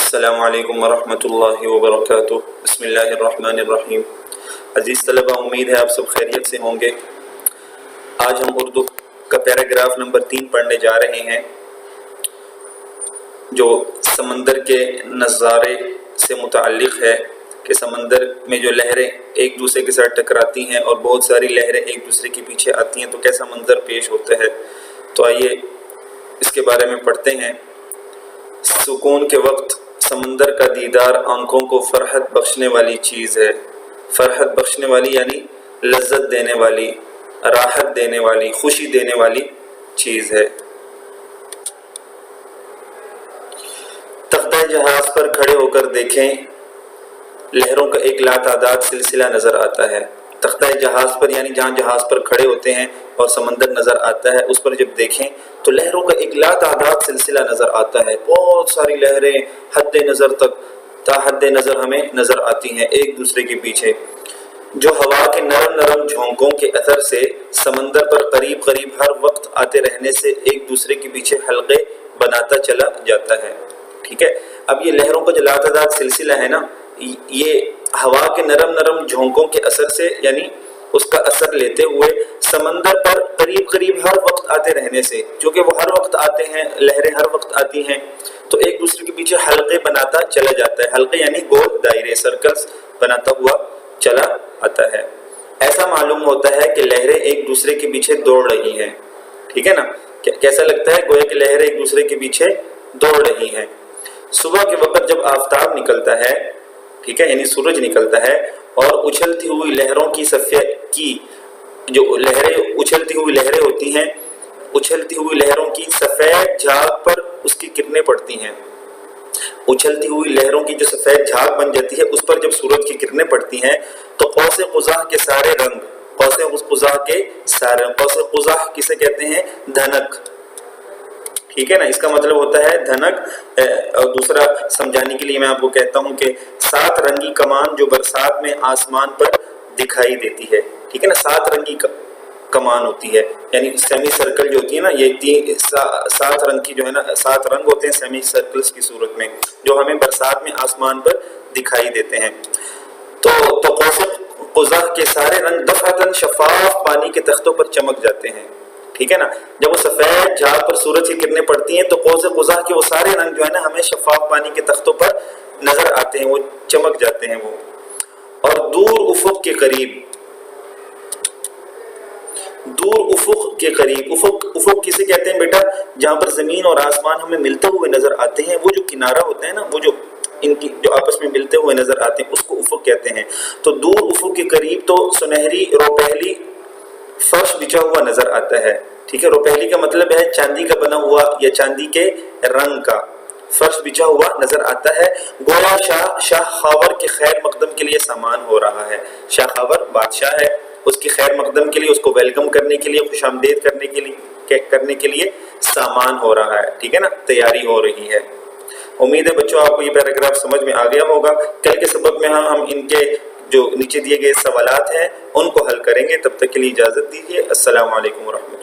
السلام علیکم ورحمۃ اللہ وبرکاتہ۔ بسم اللہ الرحمن الرحیم۔ عزیز طلبہ، امید ہے آپ سب خیریت سے ہوں گے۔ آج ہم اردو کا پیراگراف نمبر 3 پڑھنے جا رہے ہیں، جو سمندر کے نظارے سے متعلق ہے کہ سمندر میں جو لہریں ایک دوسرے کے ساتھ ٹکراتی ہیں اور بہت ساری لہریں ایک دوسرے کے پیچھے آتی ہیں تو کیسا منظر پیش ہوتا ہے۔ تو آئیے اس کے بارے میں پڑھتے ہیں۔ سکون کے وقت سمندر کا دیدار آنکھوں کو فرحت بخشنے والی چیز ہے۔ فرحت بخشنے والی یعنی لذت دینے والی، راحت دینے والی، خوشی دینے والی چیز ہے۔ تختہ جہاز پر کھڑے ہو کر دیکھیں، لہروں کا ایک لاتعداد سلسلہ نظر آتا ہے۔ تختہ جہاز پر یعنی جہاں جہاز پر کھڑے ہوتے ہیں اور سمندر نظر آتا ہے، اس پر جب دیکھیں تو لہروں کا ایک لاتعداد سلسلہ نظر آتا ہے۔ بہت ساری لہریں حد نظر تک تا حد نظر ہمیں نظر آتی ہیں ایک دوسرے کے پیچھے، جو ہوا کے نرم نرم جھونکوں کے اثر سے سمندر پر قریب قریب ہر وقت آتے رہنے سے ایک دوسرے کے پیچھے حلقے بناتا چلا جاتا ہے۔ ٹھیک ہے، اب یہ لہروں کا جو لاتعداد سلسلہ ہے نا، یہ ہوا کے نرم نرم جھونکوں کے اثر سے یعنی اس کا اثر لیتے ہوئے سمندر پر قریب قریب ہر وقت آتے رہنے سے، چونکہ وہ ہر وقت آتے ہیں، لہریں ہر وقت آتی ہیں، تو ایک دوسرے کے پیچھے حلقے بناتا چلا جاتا ہے۔ حلقے یعنی گول دائرے، سرکلز بناتا ہوا چلا آتا ہے۔ ایسا معلوم ہوتا ہے کہ لہریں ایک دوسرے کے پیچھے دوڑ رہی ہیں۔ ٹھیک ہے نا، کیسا لگتا ہے؟ گویا کہ لہریں ایک دوسرے کے پیچھے دوڑ رہی ہیں۔ صبح کے وقت جب آفتاب نکلتا ہے، ٹھیک ہے، یعنی سورج نکلتا ہے اور اچھلتی ہوئی لہروں کی جو لہریں اچھلتی ہوئی لہریں ہوتی ہیں، اچھلتی ہوئی لہروں کی سفید جھاگ پر اس کی کرنیں پڑتی ہیں۔ اچھلتی ہوئی لہروں کی جو سفید جھاگ بن جاتی ہے، اس پر جب سورج کی کرنیں پڑتی ہیں تو قوس قزح کے سارے رنگ، قوس قزح کسے کہتے ہیں؟ دھنک۔ ٹھیک ہے نا، اس کا مطلب ہوتا ہے دھنک۔ اور دوسرا سمجھانے کے لیے میں آپ کو کہتا ہوں کہ 7 رنگی کمان جو برسات میں آسمان پر دکھائی دیتی ہے۔ ٹھیک ہے نا، 7 رنگی کمان ہوتی ہے، یعنی سیمی سرکل جو ہوتی ہے نا، یہ 7 رنگ کی جو ہے نا، 7 رنگ ہوتے ہیں سیمی سرکلز کی صورت میں، جو ہمیں برسات میں آسمان پر دکھائی دیتے ہیں۔ تو قوس قزح کے سارے رنگ دفعتاً شفاف پانی کے تختوں پر چمک جاتے ہیں۔ ٹھیک ہے نا، جب وہ سفید جھاگ پر سورج کی کرنیں پڑتی ہیں تو قوس قزح کے وہ سارے رنگ جو ہے نا ہمیں شفاف پانی کے تختوں پر نظر آتے ہیں، وہ چمک جاتے ہیں وہ۔ اور دور افق کے قریب، افق کسے کہتے ہیں بیٹا؟ جہاں پر زمین اور آسمان ہمیں ملتے ہوئے نظر آتے ہیں، وہ جو کنارہ ہوتا ہے نا، وہ جو ان کی جو آپس میں ملتے ہوئے نظر آتے ہیں، اس کو افق کہتے ہیں۔ تو دور افق کے قریب تو سنہری روپہلی فرش بچھا ہوا نظر آتا ہے۔ ٹھیک ہے، روپہلی کا مطلب ہے چاندی کا بنا ہوا یا چاندی کے رنگ کا فرش بچھا ہوا نظر آتا ہے، گویا شاہ خاور کے خیر مقدم کے لیے سامان ہو رہا ہے۔ شاہ خاور بادشاہ ہے، اس کی خیر مقدم کے لیے، اس کو ویلکم کرنے کے لیے، خوش آمدید کرنے کے لیے سامان ہو رہا ہے۔ ٹھیک ہے نا، تیاری ہو رہی ہے۔ امید ہے بچوں آپ کو یہ پیراگراف سمجھ میں آ گیا ہوگا۔ کل کے سبق میں ہم ان کے جو نیچے دیے گئے سوالات ہیں ان کو حل کریں گے۔ تب تک کے لیے اجازت دیجیے۔ السلام علیکم ورحمۃ اللہ۔